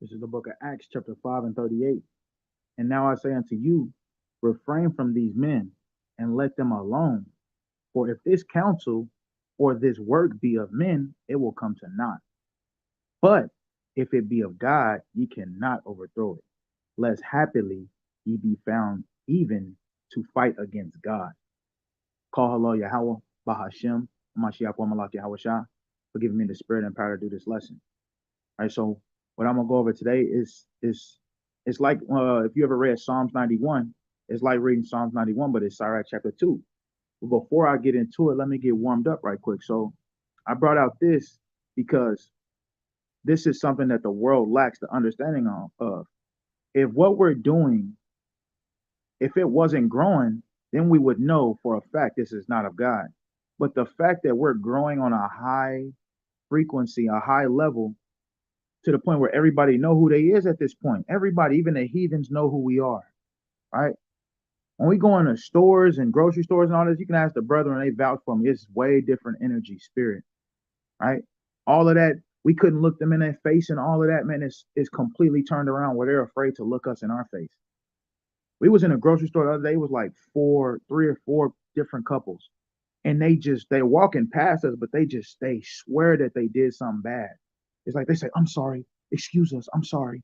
This is the book of Acts, chapter 5 and 38. And now I say unto you, refrain from these men and let them alone. For if this counsel or this work be of men, it will come to naught. But if it be of God, ye cannot overthrow it, lest happily ye be found even to fight against God. Call hello Yahweh, Bahashem, Mashiach, Malak Yahweh Shah, for giving me the spirit and power to do this lesson. All right, so what I'm gonna go over today is it's like if you ever read Psalms 91, it's like reading Psalms 91, but it's Sirach chapter 2. But before I get into it, let me get warmed up right quick. So I brought out this because this is something that the world lacks the understanding of. If what we're doing, if it wasn't growing, then we would know for a fact this is not of God. But the fact that we're growing on a high frequency, a high level, to the point where everybody know who they is at this point. Everybody, even the heathens, know who we are, right? When we go into stores and grocery stores and all this, you can ask the brother and they vouch for me. It's way different energy, spirit, right? All of that, we couldn't look them in their face and all of that, man, is completely turned around where they're afraid to look us in our face. We was in a grocery store the other day, it was like three or four different couples. And they walking past us, but they swear that they did something bad. It's like they say, I'm sorry, excuse us, I'm sorry.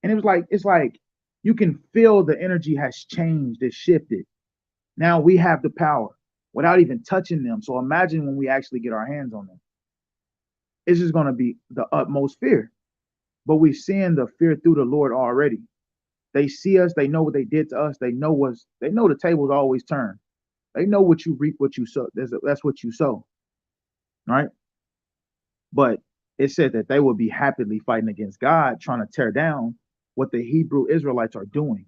And it's like you can feel the energy has changed, it's shifted. Now we have the power without even touching them. So imagine when we actually get our hands on them. It's just gonna be the utmost fear. But we're seeing the fear through the Lord already. They see us, they know what they did to us, they know the tables always turn. They know what you reap, what you sow. That's what you sow, right? But it said that they would be happily fighting against God, trying to tear down what the Hebrew Israelites are doing,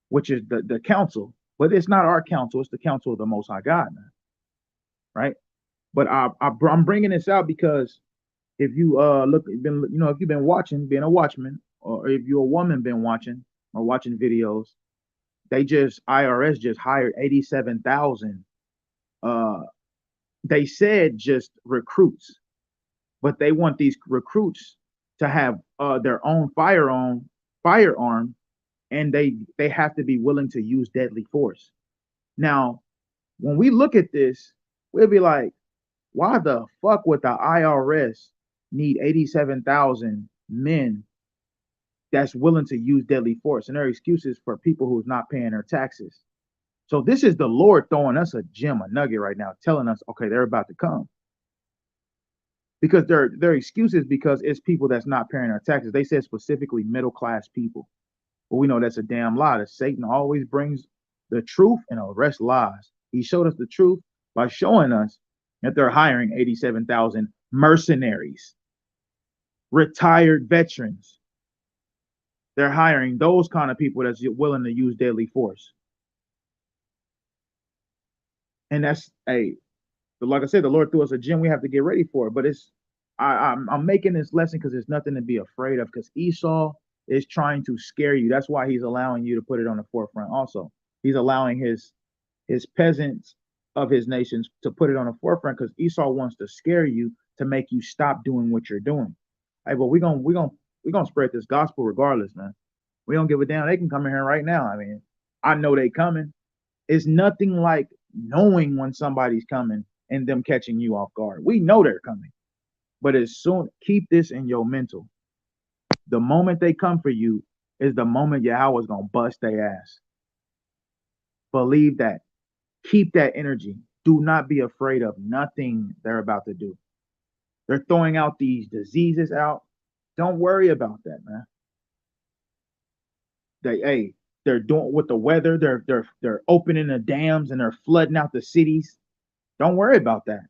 which is the council. But it's not our council; it's the council of the Most High God, man. Right? But I'm bringing this out because if you if you've been watching, being a watchman, or if you're a woman been watching or watching videos, IRS just hired 87,000. Uh, they said just recruits, but they want these recruits to have their own firearm, and they have to be willing to use deadly force. Now, when we look at this, we'll be like, why the fuck would the IRS need 87,000 men that's willing to use deadly force? And their excuses for people who's not paying their taxes. So this is the Lord throwing us a gem, a nugget right now, telling us, okay, they're about to come. Because their excuses because it's people that's not paying their taxes. They said specifically middle class people. But we know that's a damn lie. That Satan always brings the truth and arrests lies. He showed us the truth by showing us that they're hiring 87,000 mercenaries, retired veterans. They're hiring those kind of people that's willing to use deadly force. And that's but like I said, the Lord threw us a gem. We have to get ready for it. But I'm making this lesson because there's nothing to be afraid of. Because Esau is trying to scare you. That's why he's allowing you to put it on the forefront. Also, he's allowing his peasants of his nations to put it on the forefront because Esau wants to scare you to make you stop doing what you're doing. Hey, but we're gonna spread this gospel regardless, man. We don't give a damn. They can come in here right now. I mean, I know they coming. It's nothing like knowing when somebody's coming and them catching you off guard. We know they're coming. But as soon keep this in your mental. The moment they come for you is the moment Yahweh's gonna bust their ass. Believe that. Keep that energy. Do not be afraid of nothing they're about to do. They're throwing out these diseases out. Don't worry about that, man. They're doing with the weather. They're opening the dams and they're flooding out the cities. Don't worry about that.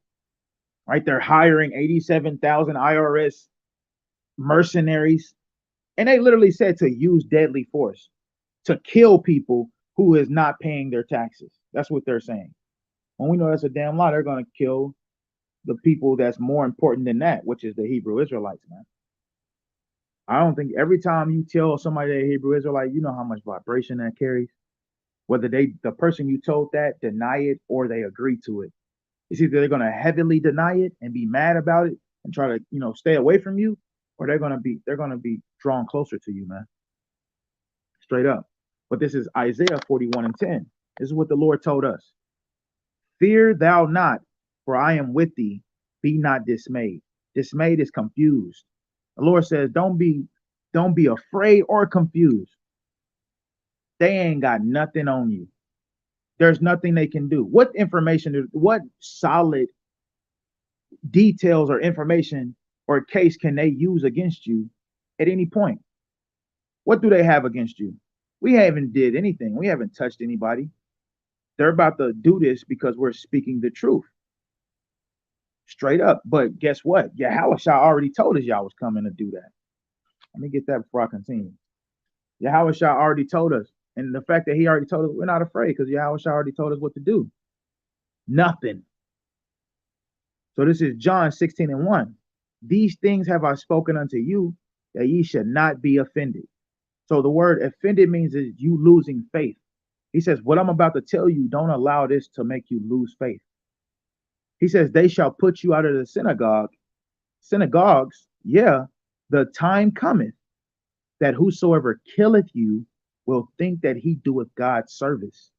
Right? They're hiring 87,000 IRS mercenaries, and they literally said to use deadly force to kill people who is not paying their taxes. That's what they're saying. When we know that's a damn lie, they're going to kill the people that's more important than that, which is the Hebrew Israelites, man. I don't think every time you tell somebody they're Hebrew Israelite, you know how much vibration that carries. Whether the person you told that deny it or they agree to it. It's either they're going to heavily deny it and be mad about it and try to stay away from you, or they're gonna be drawn closer to you, man. Straight up. But this is Isaiah 41:10. This is what the Lord told us. Fear thou not, for I am with thee. Be not dismayed. Dismayed is confused. The Lord says, don't be afraid or confused. They ain't got nothing on you. There's nothing they can do. What information, what solid details or information or case can they use against you at any point? What do they have against you? We haven't did anything. We haven't touched anybody. They're about to do this because we're speaking the truth. Straight up. But guess what? Yahweh already told us y'all was coming to do that. Let me get that before I continue. Yahweh already told us. And the fact that he already told us, we're not afraid because Yahweh already told us what to do. Nothing. So this is John 16:1. These things have I spoken unto you, that ye should not be offended. So the word offended means is you losing faith. He says, what I'm about to tell you, don't allow this to make you lose faith. He says, they shall put you out of the synagogues. Yeah, the time cometh that whosoever killeth you will think that he doeth God's service.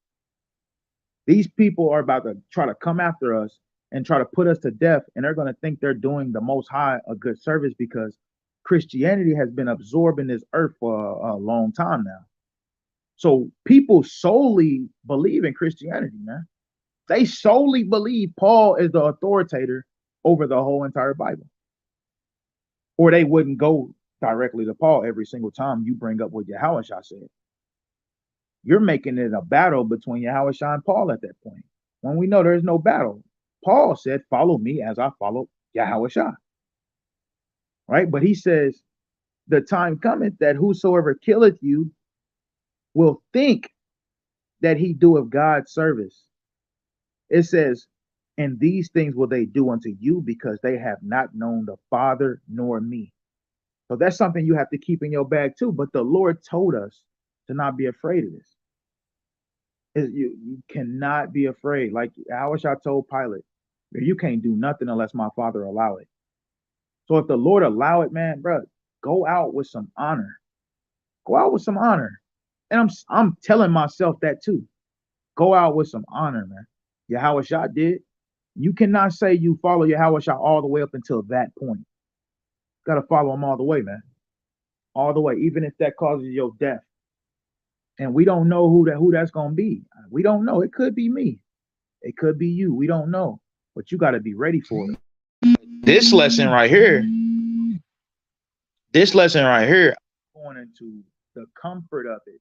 These people are about to try to come after us and try to put us to death, and they're going to think they're doing the Most High a good service because Christianity has been absorbed in this earth for a long time now. So people solely believe in Christianity, man. They solely believe Paul is the authoritator over the whole entire Bible. Or they wouldn't go directly to Paul every single time you bring up what Yahweh said. You're making it a battle between Yahweh and Paul at that point, when we know there's no battle. Paul said, follow me as I follow Yahweh. Right? But he says, the time cometh that whosoever killeth you will think that he doeth God's service. It says, and these things will they do unto you because they have not known the Father nor me. So that's something you have to keep in your bag too. But the Lord told us to not be afraid of this. You cannot be afraid. Like I wish I told Pilate, you can't do nothing unless my Father allow it. So if the Lord allow it, man, bro, go out with some honor. Go out with some honor. And I'm telling myself that too. Go out with some honor, man. Yahweh did. You cannot say you follow Yahweh all the way up until that point. Got to follow him all the way, man. All the way, even if that causes your death. And we don't know who that's gonna be. We don't know. It could be me. It could be you. We don't know. But you got to be ready for it. This lesson right here, going into the comfort of it,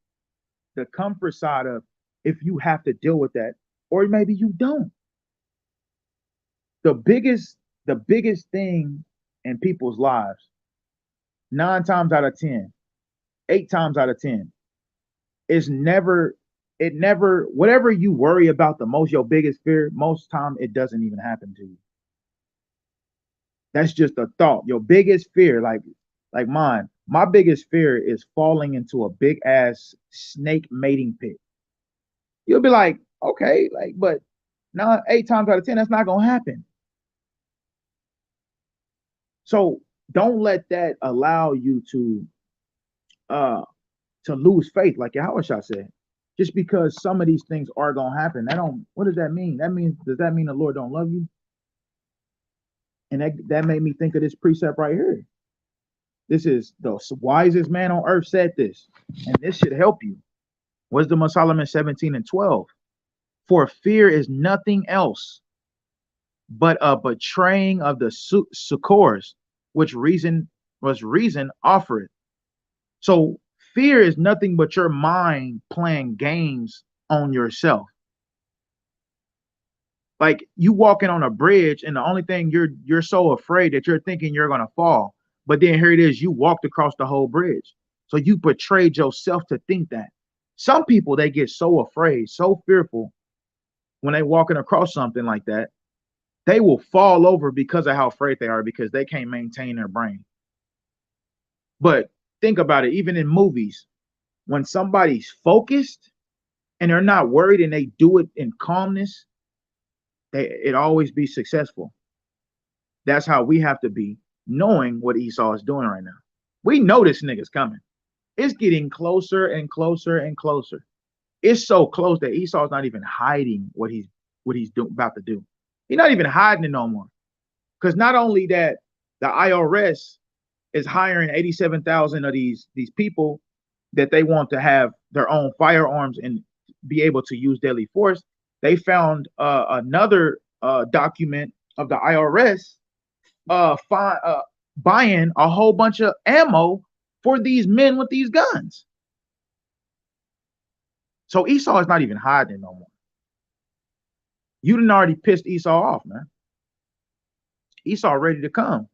the comfort side of if you have to deal with that, or maybe you don't. The biggest thing in people's lives, 9 times out of 10, 8 times out of 10, is never, whatever you worry about the most, your biggest fear, most time it doesn't even happen to you. That's just a thought. Your biggest fear, like mine, my biggest fear is falling into a big ass snake mating pit. You'll be like, okay, but 8 times out of 10, that's not gonna happen. So don't let that allow you to lose faith, like Yahweh said. Just because some of these things are gonna happen, what does that mean? Does that mean the Lord don't love you? And that made me think of this precept right here. This is the wisest man on earth said this, and this should help you. Wisdom of Solomon 17:12. For fear is nothing else but a betraying of the succors, which reason offereth. So fear is nothing but your mind playing games on yourself. Like you walking on a bridge, and the only thing you're so afraid that you're thinking you're gonna fall. But then here it is, you walked across the whole bridge. So you betrayed yourself to think that. Some people, they get so afraid, so fearful when they walking across something like that, they will fall over because of how afraid they are, because they can't maintain their brain. But think about it, even in movies, when somebody's focused and they're not worried and they do it in calmness, it always be successful. That's how we have to be knowing what Esau is doing right now. We know this nigga's coming. It's getting closer and closer and closer. It's so close that Esau's not even hiding what he's about to do. He's not even hiding it no more. Because not only that, the IRS is hiring 87,000 of these people that they want to have their own firearms and be able to use deadly force. They found another document of the IRS buying a whole bunch of ammo for these men with these guns. So Esau is not even hiding no more. You done already pissed Esau off, man. Esau ready to come.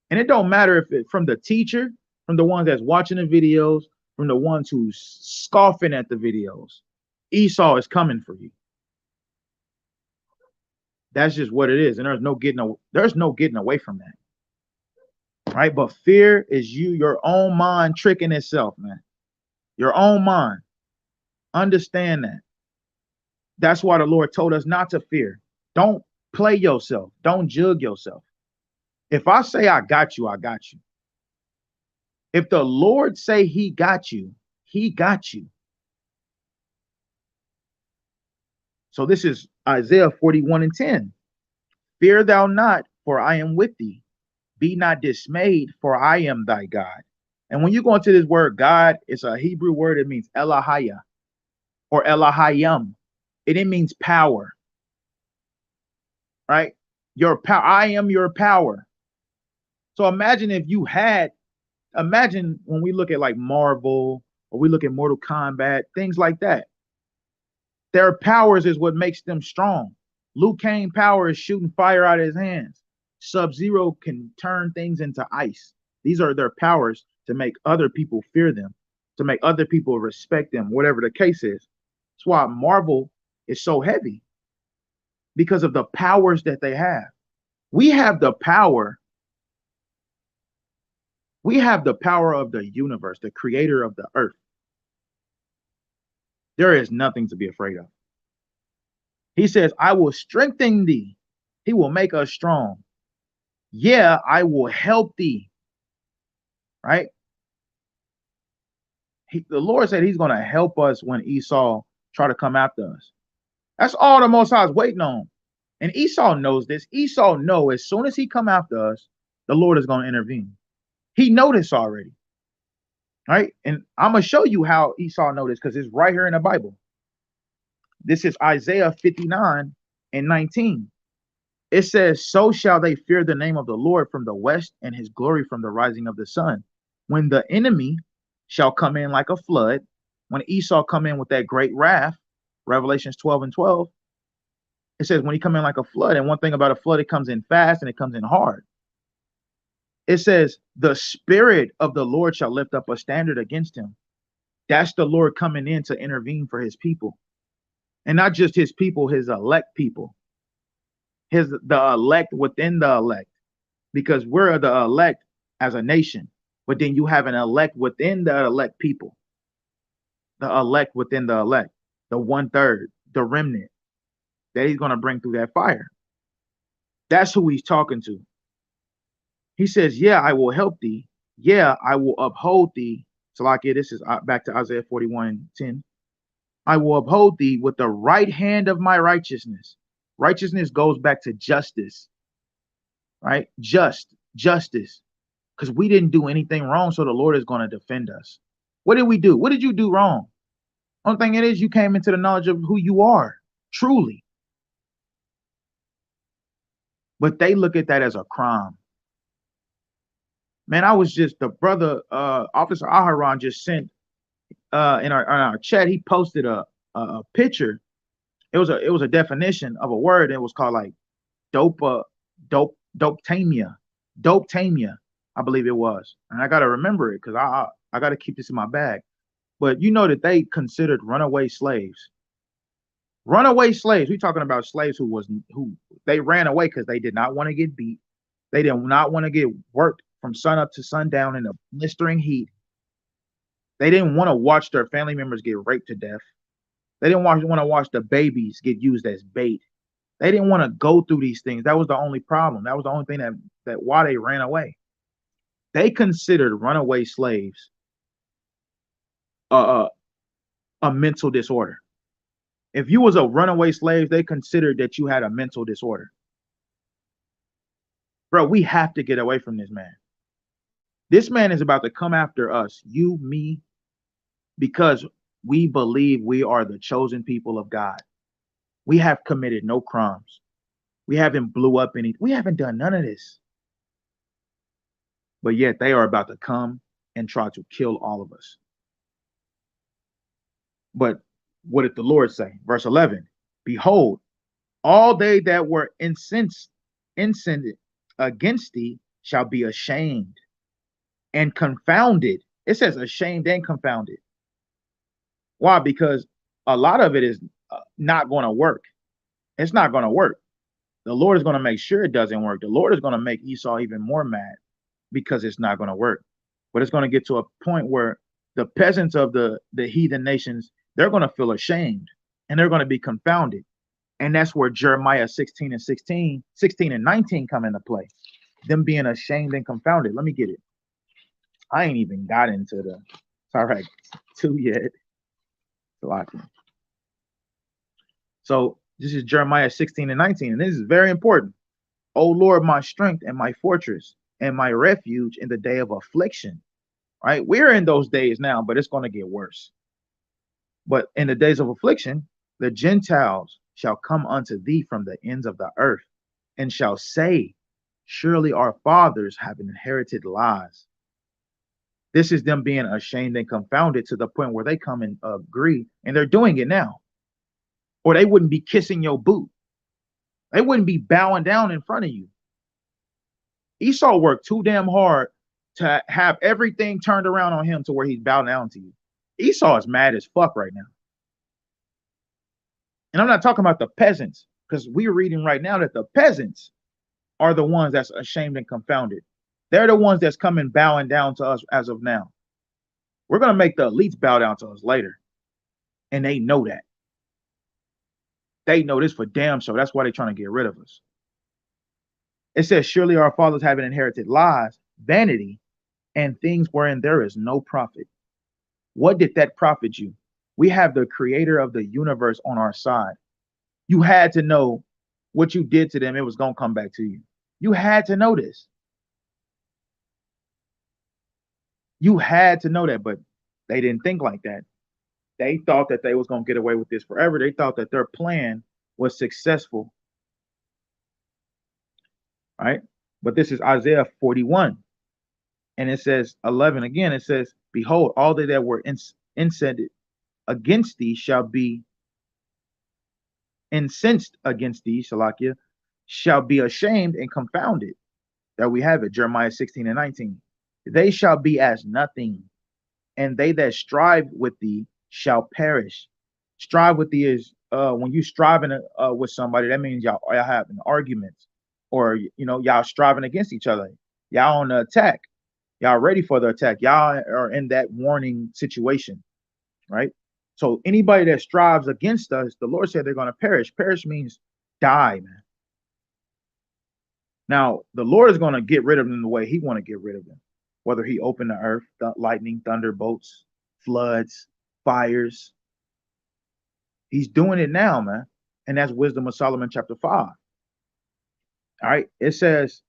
And it don't matter if it's from the teacher, from the ones that's watching the videos, from the ones who's scoffing at the videos. Esau is coming for you. That's just what it is. And there's no getting away from that. Right? But fear is your own mind tricking itself, man. Your own mind. Understand that. That's why the Lord told us not to fear. Don't play yourself. Don't jug yourself. If I say I got you, I got you. If the Lord say he got you, he got you. So this is Isaiah 41:10. Fear thou not, for I am with thee. Be not dismayed, for I am thy God. And when you go into this word God, it's a Hebrew word. It means Elahaya or Elahayim. It means power. Right? Your power. I am your power. So imagine imagine when we look at like Marvel or we look at Mortal Kombat, things like that. Their powers is what makes them strong. Liu Kang power is shooting fire out of his hands. Sub-Zero can turn things into ice. These are their powers to make other people fear them, to make other people respect them, whatever the case is. That's why Marvel is so heavy, because of the powers that they have. We have the power. We have the power of the universe, the creator of the earth. There is nothing to be afraid of. He says, I will strengthen thee. He will make us strong. Yeah, I will help thee. Right? The Lord said he's going to help us when Esau try to come after us. That's all the Most High is waiting on. And Esau knows this. Esau knows as soon as he come after us, the Lord is going to intervene. He know this already. Right? And I'm going to show you how Esau know this because it's right here in the Bible. This is Isaiah 59:19. It says, so shall they fear the name of the Lord from the west and his glory from the rising of the sun. When the enemy shall come in like a flood, when Esau come in with that great wrath, Revelations 12:12, it says when he come in like a flood, and one thing about a flood, it comes in fast and it comes in hard. It says the Spirit of the Lord shall lift up a standard against him. That's the Lord coming in to intervene for his people. And not just his people, his elect people. The elect within the elect. Because we're the elect as a nation. But then you have an elect within the elect people. The elect within the elect. The 1/3, the remnant that he's going to bring through that fire. That's who he's talking to. He says, yeah, I will help thee. Yeah, I will uphold thee. Salakia, this is back to Isaiah 41:10. I will uphold thee with the right hand of my righteousness. Righteousness goes back to justice, right? Justice. Because we didn't do anything wrong, so the Lord is going to defend us. What did we do? What did you do wrong? Only thing it is, you came into the knowledge of who you are, truly. But they look at that as a crime. Man, I was just, the brother, Officer Aharon just sent in our chat, he posted a picture. It was a definition of a word. It was called like dopetamia, I believe it was. And I gotta remember it because I gotta keep this in my bag. But you know that they considered runaway slaves. Runaway slaves. We're talking about slaves who they ran away because they did not want to get beat. They did not want to get worked from sun up to sundown in the blistering heat. They didn't want to watch their family members get raped to death. They didn't want to watch the babies get used as bait. They didn't want to go through these things. That was the only problem. That was the only thing that why they ran away. They considered runaway slaves a, a mental disorder. If you was a runaway slave, they considered that you had a mental disorder. Bro, we have to get away from this man. This man is about to come after us, you, me, because we believe we are the chosen people of God. We have committed no crimes. We haven't blew up any. We haven't done none of this. But yet they are about to come and try to kill all of us. But what did the Lord say? Verse 11, behold, all they that were incensed against thee shall be ashamed and confounded. It says ashamed and confounded. Why? Because a lot of it is not going to work. It's not going to work. The Lord is going to make sure it doesn't work. The Lord is going to make Esau even more mad because it's not going to work. But it's going to get to a point where the peasants of the heathen nations, they're going to feel ashamed and they're going to be confounded. And that's where Jeremiah 16 and 19 come into play. Them being ashamed and confounded. Let me get it. I ain't even got into the Sirach 2 yet. So this is Jeremiah 16 and 19. And this is very important. O Lord, my strength and my fortress and my refuge in the day of affliction. Right? We're in those days now, but it's going to get worse. But in the days of affliction, the Gentiles shall come unto thee from the ends of the earth and shall say, surely our fathers have inherited lies. This is them being ashamed and confounded to the point where they come and agree, and they're doing it now. Or they wouldn't be kissing your boot. They wouldn't be bowing down in front of you. Esau worked too damn hard to have everything turned around on him to where he's bowing down to you. Esau is mad as fuck right now. And I'm not talking about the peasants, because we're reading right now that the peasants are the ones that's ashamed and confounded. They're the ones that's coming bowing down to us as of now. We're going to make the elites bow down to us later. And they know that. They know this for damn sure. That's why they're trying to get rid of us. It says, surely our fathers have inherited lies, vanity, and things wherein there is no profit. What did that profit you? We have the creator of the universe on our side. You had to know what you did to them, it was going to come back to you. You had to know this. You had to know that, but they didn't think like that. They thought that they was going to get away with this forever. They thought that their plan was successful. Right? But this is Isaiah 41. And it says 11 again. It says, behold, all they that were incensed against thee shall be incensed against thee, Shalakia, shall be ashamed and confounded. That we have it, Jeremiah 16 and 19. They shall be as nothing, and they that strive with thee shall perish. Strive with thee is when you striving with somebody, that means y'all having arguments, or y'all striving against each other. Y'all on the attack. Y'all ready for the attack. Y'all are in that warning situation, right? So anybody that strives against us, the Lord said they're going to perish. Perish means die, man. Now, the Lord is going to get rid of them the way he want to get rid of them. Whether he opened the earth, lightning, thunderbolts, floods, fires. He's doing it now, man. And that's Wisdom of Solomon chapter 5. All right. It says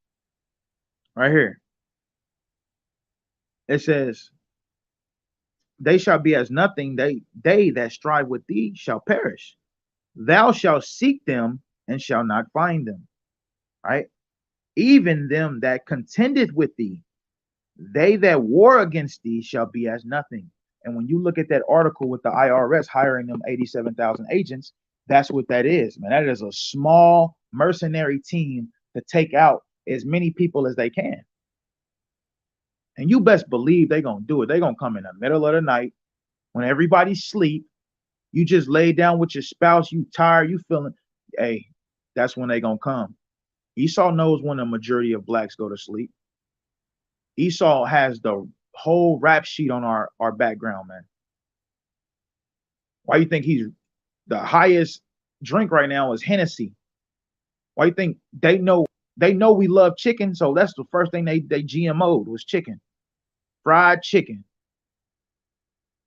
right here. It says, they shall be as nothing. They that strive with thee shall perish. Thou shalt seek them and shall not find them. Right? Even them that contended with thee, they that war against thee shall be as nothing. And when you look at that article with the IRS hiring them 87,000 agents, that's what that is, man. That is a small mercenary team to take out as many people as they can. And you best believe they're going to do it. They're going to come in the middle of the night when everybody's asleep. You just lay down with your spouse. You tired. You feeling, hey, that's when they're going to come. Esau knows when the majority of blacks go to sleep. Esau has the whole rap sheet on our background, man. Why you think he's the highest drink right now is Hennessy? Why you think they know? They know we love chicken, so that's the first thing they GMO'd was chicken, fried chicken.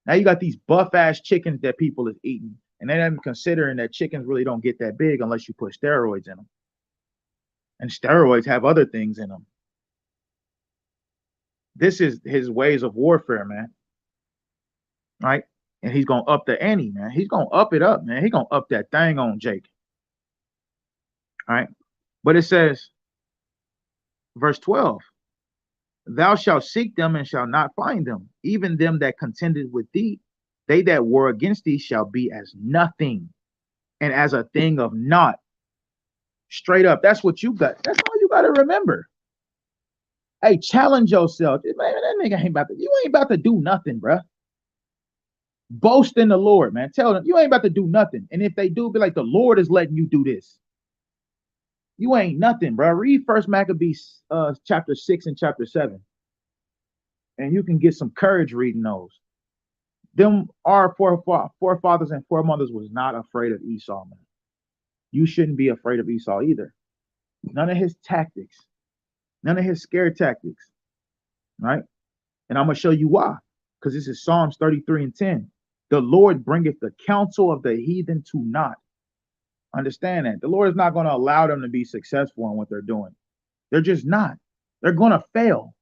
Now you got these buff ass chickens that people is eating, and they're not even considering that chickens really don't get that big unless you put steroids in them, and steroids have other things in them. This is his ways of warfare, man. Right? And he's gonna up the ante, man. He's gonna up it up, man. He's gonna up that thing on Jake. All right. But it says, verse 12, thou shalt seek them and shalt not find them, even them that contended with thee. They that war against thee shall be as nothing and as a thing of naught. Straight up, that's what you got. That's all you got to remember. Hey, challenge yourself. Man, that nigga ain't about to, you ain't about to do nothing, bruh. Boast in the Lord, man. Tell them you ain't about to do nothing. And if they do, be like, the Lord is letting you do this. You ain't nothing, bro. Read First Maccabees chapter 6 and chapter 7. And you can get some courage reading those. Them our forefathers and foremothers was not afraid of Esau, man. You shouldn't be afraid of Esau either. None of his tactics, none of his scare tactics, right? And I'm going to show you why. Because this is Psalms 33 and 10. The Lord bringeth the counsel of the heathen to naught. Understand that. The Lord is not going to allow them to be successful in what they're doing. They're just not. They're going to fail.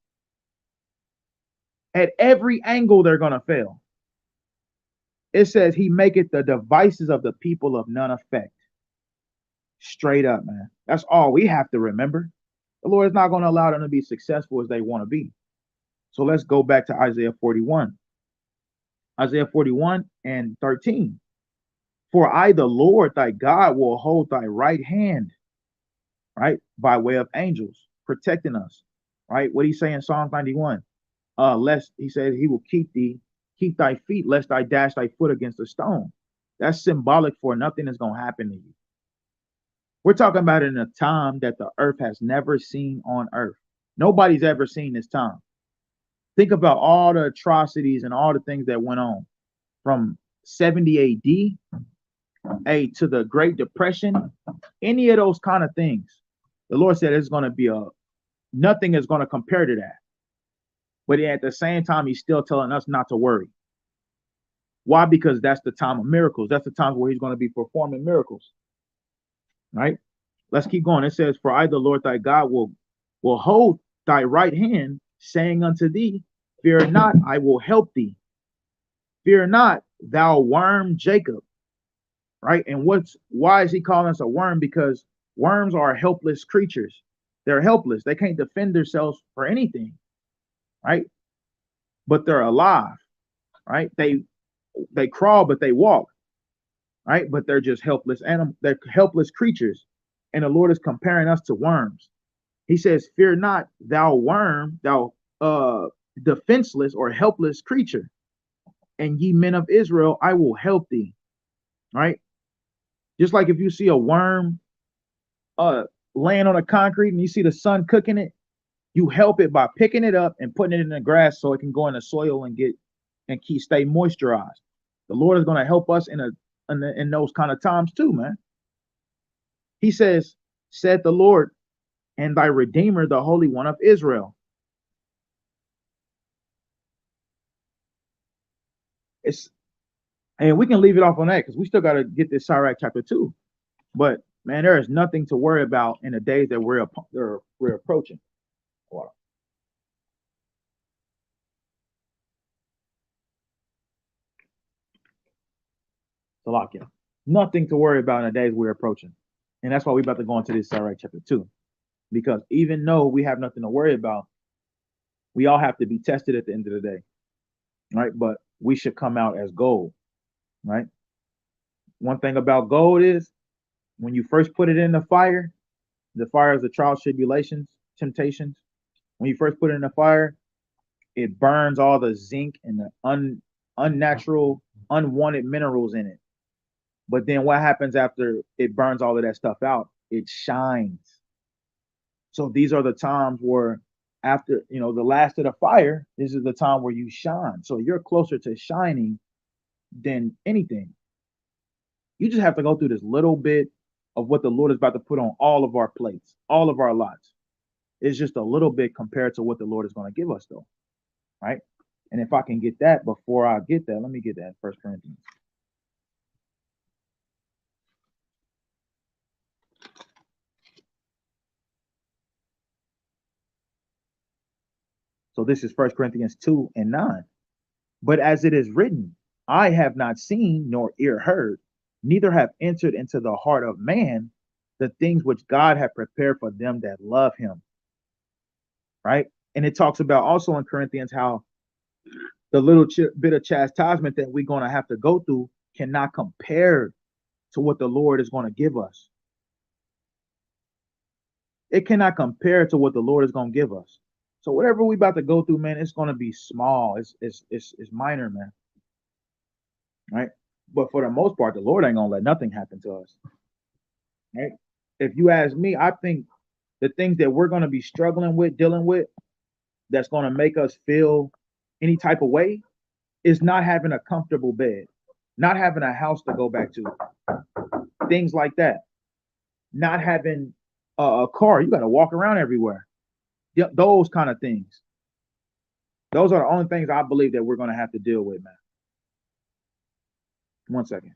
At every angle, they're going to fail. It says he maketh the devices of the people of none effect. Straight up, man. That's all we have to remember. The Lord is not going to allow them to be successful as they want to be. So let's go back to Isaiah 41. Isaiah 41 and 13. For I, the Lord thy God, will hold thy right hand, right, by way of angels, protecting us, right? What he's saying in Psalms 91, lest he said he will keep thy feet, lest I dash thy foot against a stone. That's symbolic for nothing is going to happen to you. We're talking about in a time that the earth has never seen on earth. Nobody's ever seen this time. Think about all the atrocities and all the things that went on from 70 AD to the Great Depression, any of those kind of things. The Lord said it's going to be nothing is going to compare to that. But at the same time, he's still telling us not to worry. Why? Because that's the time of miracles. That's the time where he's going to be performing miracles. Right? Let's keep going. It says, for I, the Lord thy God, will hold thy right hand, saying unto thee, fear not, I will help thee. Fear not, thou worm Jacob. Right? And why is he calling us a worm? Because worms are helpless creatures. They're helpless. They can't defend themselves for anything. Right? But they're alive. Right? They crawl, but they walk. Right? But they're just helpless animals. They're helpless creatures. And the Lord is comparing us to worms. He says, fear not, thou worm, thou defenseless or helpless creature. And ye men of Israel, I will help thee. Right? Just like if you see a worm laying on a concrete and you see the sun cooking it, you help it by picking it up and putting it in the grass so it can go in the soil and stay moisturized. The Lord is going to help us in those kind of times too, man. He says, said the Lord, and thy Redeemer, the Holy One of Israel. And we can leave it off on that because we still got to get this Sirach chapter 2. But man, there is nothing to worry about in the days that we're approaching. Wow. Salakia. Nothing to worry about in the days we're approaching. And that's why we're about to go into this Sirach chapter 2. Because even though we have nothing to worry about, we all have to be tested at the end of the day. Right? But we should come out as gold. Right? One thing about gold is when you first put it in the fire is the trials, tribulations, temptations. When you first put it in the fire, it burns all the zinc and the unnatural, unwanted minerals in it. But then what happens after it burns all of that stuff out? It shines. So these are the times where after, the last of the fire, this is the time where you shine. So you're closer to shining than anything. You just have to go through this little bit of what the Lord is about to put on all of our plates, all of our lots. It's just a little bit compared to what the Lord is going to give us, though, right? And if I can get that before I get that, let me get that. First Corinthians. So this is First Corinthians 2:9. But as it is written, I have not seen nor ear heard, neither have entered into the heart of man the things which God had prepared for them that love him. Right? And it talks about also in Corinthians how the little bit of chastisement that we're going to have to go through cannot compare to what the Lord is going to give us. It cannot compare to what the Lord is going to give us. So whatever we about to go through, man, it's going to be small. It's minor, man. Right? But for the most part, the Lord ain't going to let nothing happen to us. Right? If you ask me, I think the things that we're going to be struggling with, dealing with, that's going to make us feel any type of way is not having a comfortable bed, not having a house to go back to, things like that. Not having a car, you got to walk around everywhere. Those kind of things. Those are the only things I believe that we're going to have to deal with, man. 1 second.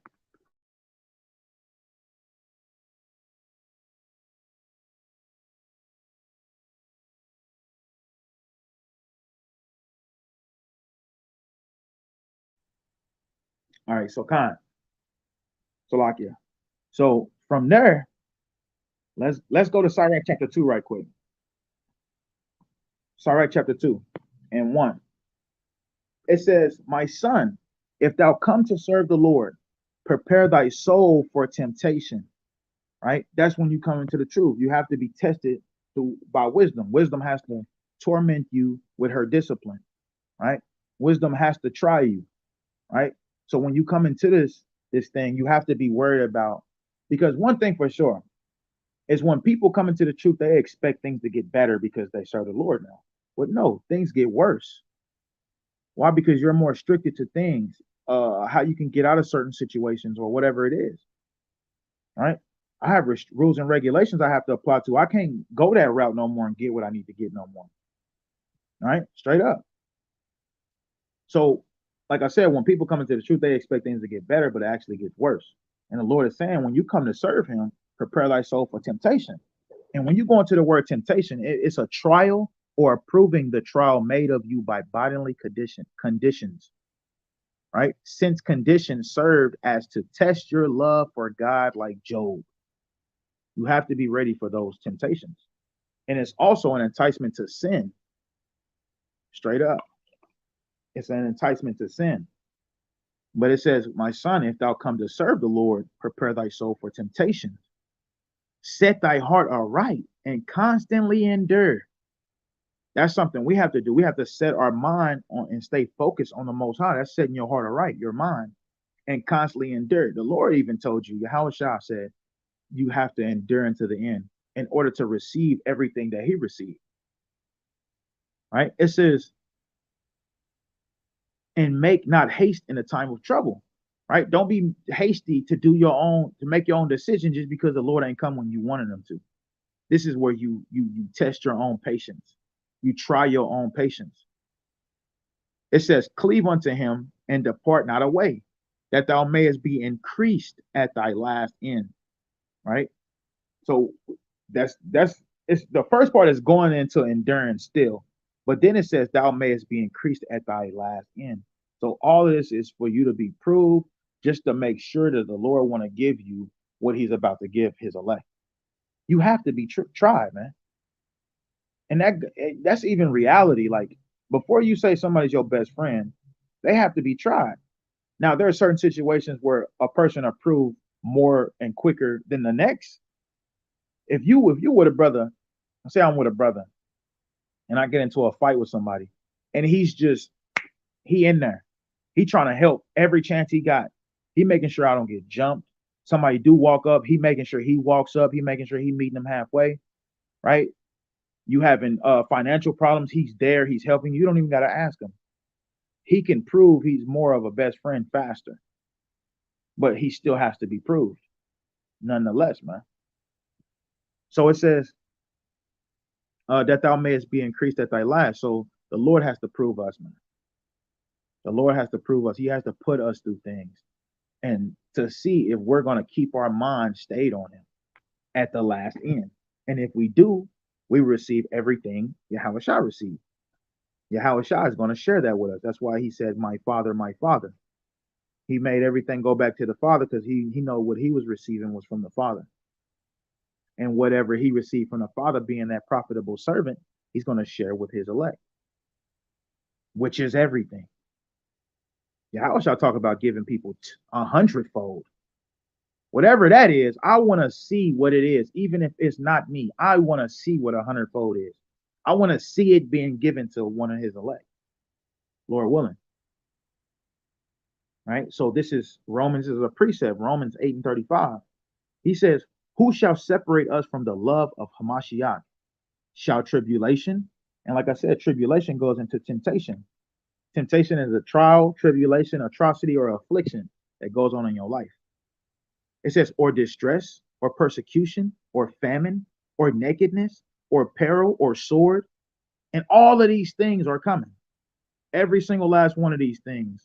All right, so Khan, Salakia. So from there, let's go to Sirach chapter 2 right quick. Sirach chapter 2:1. It says, My son, if thou come to serve the Lord, prepare thy soul for temptation. Right? That's when you come into the truth. You have to be tested by wisdom. Wisdom has to torment you with her discipline. Right? Wisdom has to try you. Right? So when you come into this thing, you have to be worried about, because one thing for sure is when people come into the truth, they expect things to get better because they serve the Lord now. But no, things get worse. Why? Because you're more restricted to things, how you can get out of certain situations or whatever it is. Right? I have rules and regulations I have to apply to. I can't go that route no more and get what I need to get no more. Right? Straight up. So, like I said, when people come into the truth, they expect things to get better, but it actually gets worse. And the Lord is saying, when you come to serve him, prepare thy soul for temptation. And when you go into the word temptation, it's a trial or proving the trial made of you by bodily conditions, right? Since conditions served as to test your love for God, like Job. You have to be ready for those temptations. And it's also an enticement to sin. Straight up. It's an enticement to sin. But it says, My son, if thou come to serve the Lord, prepare thy soul for temptation. Set thy heart aright and constantly endure. That's something we have to do. We have to set our mind on and stay focused on the Most High. That's setting your heart aright, your mind, and constantly endure. The Lord even told you, Yahushua said, you have to endure unto the end in order to receive everything that he received. Right? It says, and make not haste in the time of trouble. Right? Don't be hasty to do your own, to make your own decision just because the Lord ain't come when you wanted him to. This is where you test your own patience. You try your own patience. It says, cleave unto him and depart not away, that thou mayest be increased at thy last end. Right? So that's it's the first part is going into endurance still, but then it says thou mayest be increased at thy last end. So all of this is for you to be proved, just to make sure that the Lord want to give you what he's about to give his elect. You have to be tried, man. And that's even reality. Like, before you say somebody's your best friend, they have to be tried. Now, there are certain situations where a person approved more and quicker than the next. If you with a brother, say I'm with a brother, and I get into a fight with somebody, and he in there, he trying to help every chance he got. He making sure I don't get jumped. Somebody do walk up, he making sure he walks up. He making sure he meeting them halfway, right? You having financial problems, he's there, he's helping you. You don't even got to ask him. He can prove he's more of a best friend faster, but he still has to be proved. nonetheless, man. So it says that thou mayest be increased at thy last. So the Lord has to prove us, man. The Lord has to prove us. He has to put us through things and to see if we're going to keep our mind stayed on him at the last end. And if we do, we receive everything Yahweh Shah received. Yahweh Shah is going to share that with us. That's why he said, my father, my father. He made everything go back to the Father because he know what he was receiving was from the Father. And whatever he received from the Father, being that profitable servant, he's going to share with his elect, which is everything. Yeah, how shall I talk about giving people 100-fold? Whatever that is, I want to see what it is, even if it's not me. I want to see what 100-fold is. I want to see it being given to one of his elect, Lord willing. Right? So this is Romans is a precept, Romans 8:35. He says, who shall separate us from the love of Hamashiach? Shall tribulation? And like I said, tribulation goes into temptation. Temptation is a trial, tribulation, atrocity, or affliction that goes on in your life. It says, or distress, or persecution, or famine, or nakedness, or peril, or sword. And all of these things are coming. Every single last one of these things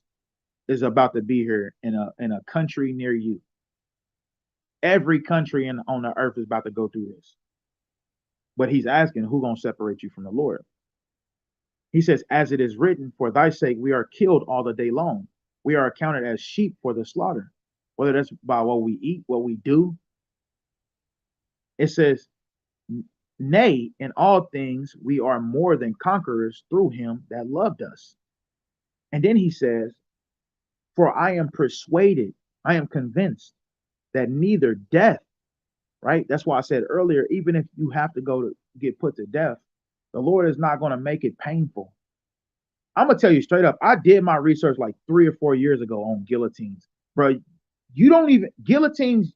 is about to be here in a country near you. Every country on the earth is about to go through this. But he's asking, who's going to separate you from the Lord? He says, as it is written, for thy sake we are killed all the day long. We are accounted as sheep for the slaughter. Whether that's by what we eat, what we do. It says, nay, in all things we are more than conquerors through him that loved us. And then he says, for I am persuaded, I am convinced that neither death, right? That's why I said earlier, even if you have to go to get put to death, the Lord is not going to make it painful. I'm going to tell you straight up, I did my research like 3 or 4 years ago on guillotines. Bro, you don't even, guillotines,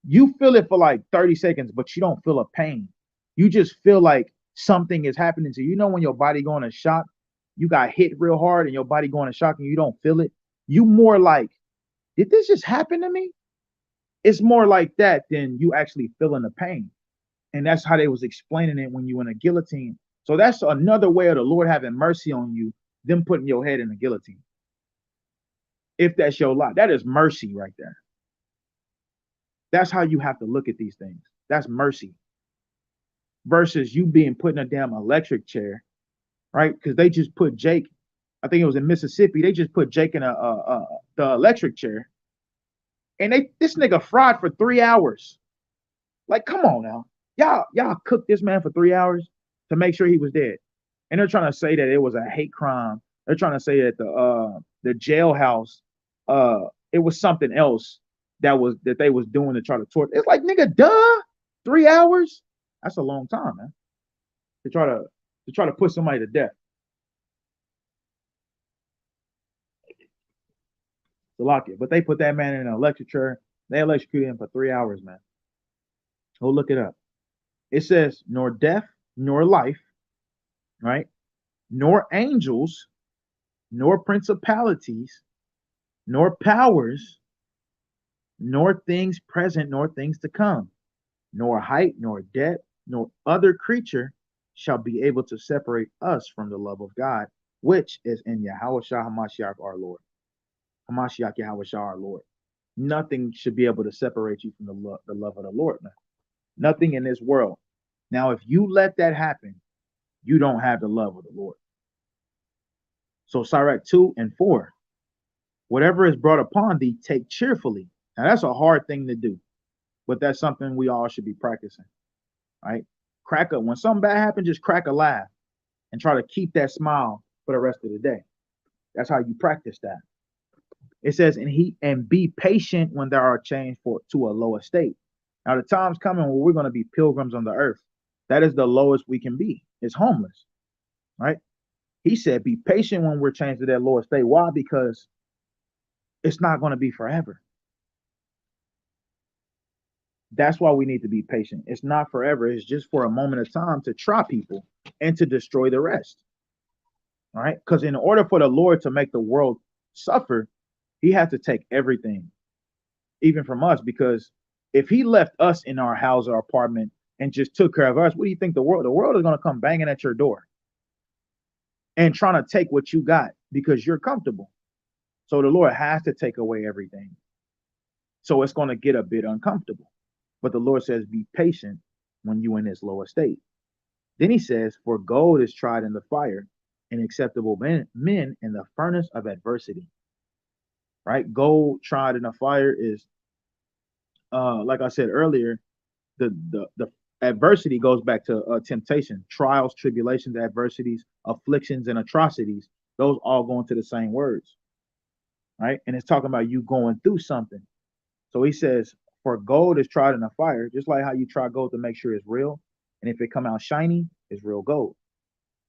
you feel it for like 30 seconds, but you don't feel a pain. You just feel like something is happening to you. You know when your body going to shock, you got hit real hard and your body going to shock and you don't feel it. You more like, did this just happen to me? It's more like that than you actually feeling the pain. And that's how they was explaining it when you in a guillotine. So that's another way of the Lord having mercy on you, them putting your head in the guillotine. If that's your lot, that is mercy right there. That's how you have to look at these things. That's mercy. Versus you being put in a damn electric chair, right? Because they just put Jake, I think it was in Mississippi, they just put Jake in the electric chair. And this nigga fried for 3 hours. Like, come on now. Y'all cooked this man for 3 hours to make sure he was dead. And they're trying to say that it was a hate crime. They're trying to say that the jailhouse it was something else that they was doing to try to torture. It's like, nigga, duh. 3 hours? That's a long time, man. To try to put somebody to death. To lock it. But they put that man in an electric chair. They electrocuted him for 3 hours, man. Go look it up. It says, nor death, nor life, right? Nor angels, nor principalities, nor powers, nor things present, nor things to come, nor height, nor depth, nor other creature shall be able to separate us from the love of God, which is in Yahweh Shah Hamashiach our Lord. Hamashiach Yahweh Shah our Lord. Nothing should be able to separate you from the love of the Lord, man. Nothing in this world. Now, if you let that happen, you don't have the love of the Lord. So Sirach 2 and 4, whatever is brought upon thee, take cheerfully. Now that's a hard thing to do, but that's something we all should be practicing, right? Crack up. When something bad happens, just crack a laugh and try to keep that smile for the rest of the day. That's how you practice that. It says, and be patient when there are changed to a low estate. Now the time's coming where we're going to be pilgrims on the earth. That is the lowest we can be. It's homeless, right? He said, be patient when we're changed to that lower state. Why? Because it's not going to be forever. That's why we need to be patient. It's not forever. It's just for a moment of time to try people and to destroy the rest. All right. Because in order for the Lord to make the world suffer, he had to take everything. even from us, because if he left us in our house or apartment and just took care of us, what do you think the world is going to come banging at your door and trying to take what you got because you're comfortable. So the Lord has to take away everything. So it's going to get a bit uncomfortable. But the Lord says, be patient when you're in this lower state. Then he says, for gold is tried in the fire, and acceptable men in the furnace of adversity. Right? Gold tried in the fire is, like I said earlier, the adversity goes back to temptation, trials, tribulations, adversities, afflictions, and atrocities. Those all go into the same words, right? And it's talking about you going through something. So he says, for gold is tried in the fire, just like how you try gold to make sure it's real. And if it come out shiny, it's real gold.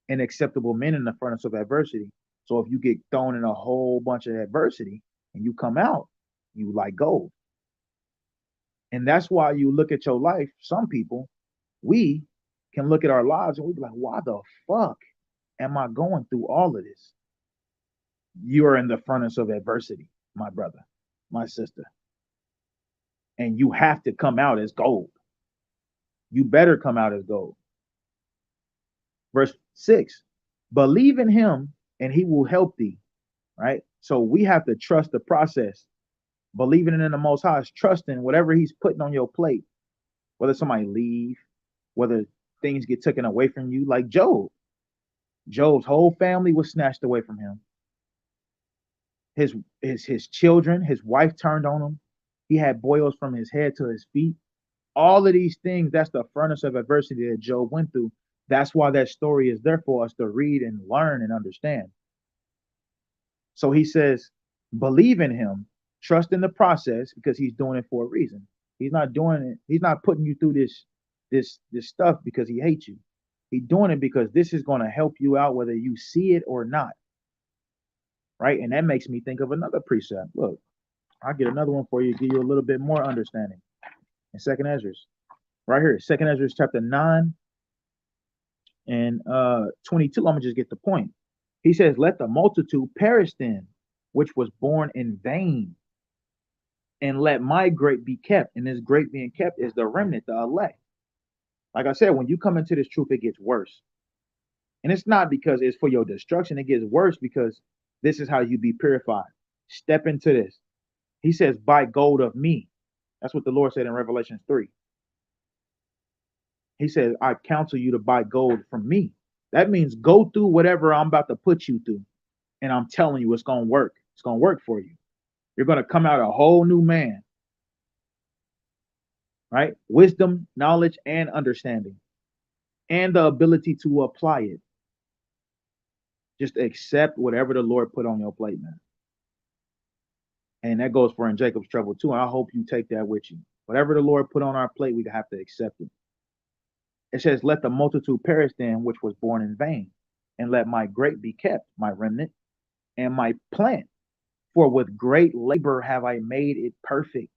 And acceptable men in the furnace of adversity. So if you get thrown in a whole bunch of adversity and you come out, you like gold. And that's why you look at your life. Some people, we can look at our lives and we be like, why the fuck am I going through all of this? You are in the furnace of adversity, my brother, my sister. And you have to come out as gold. You better come out as gold. Verse 6, believe in him and he will help thee. Right? So we have to trust the process. Believing in the Most High is trusting whatever he's putting on your plate, whether somebody leave, whether things get taken away from you, like Job. Job's whole family was snatched away from him. His children, his wife turned on him. He had boils from his head to his feet. All of these things, that's the furnace of adversity that Job went through. That's why that story is there for us to read and learn and understand. So he says, believe in him, trust in the process, because he's doing it for a reason. He's not doing it, he's not putting you through this stuff because he hates you. He's doing it because this is going to help you out whether you see it or not. Right? And that makes me think of another precept. Look, I'll get another one for you, give you a little bit more understanding. In Second Ezra, right here, Second Ezra chapter 9 and 22. I'm gonna just get the point. He says, let the multitude perish then, which was born in vain, and let my grape be kept. And this grape being kept is the remnant, the elect. Like I said, when you come into this truth, it gets worse. And it's not because it's for your destruction. It gets worse because this is how you be purified. Step into this. He says, buy gold of me. That's what the Lord said in Revelation 3. He says, I counsel you to buy gold from me. That means go through whatever I'm about to put you through. And I'm telling you, it's going to work. It's going to work for you. You're going to come out a whole new man. Right? Wisdom, knowledge, and understanding. And the ability to apply it. Just accept whatever the Lord put on your plate, man. And that goes for in Jacob's trouble too. And I hope you take that with you. Whatever the Lord put on our plate, we have to accept it. It says, let the multitude perish then, which was born in vain, and let my grape be kept, my remnant, and my plant. For with great labor have I made it perfect.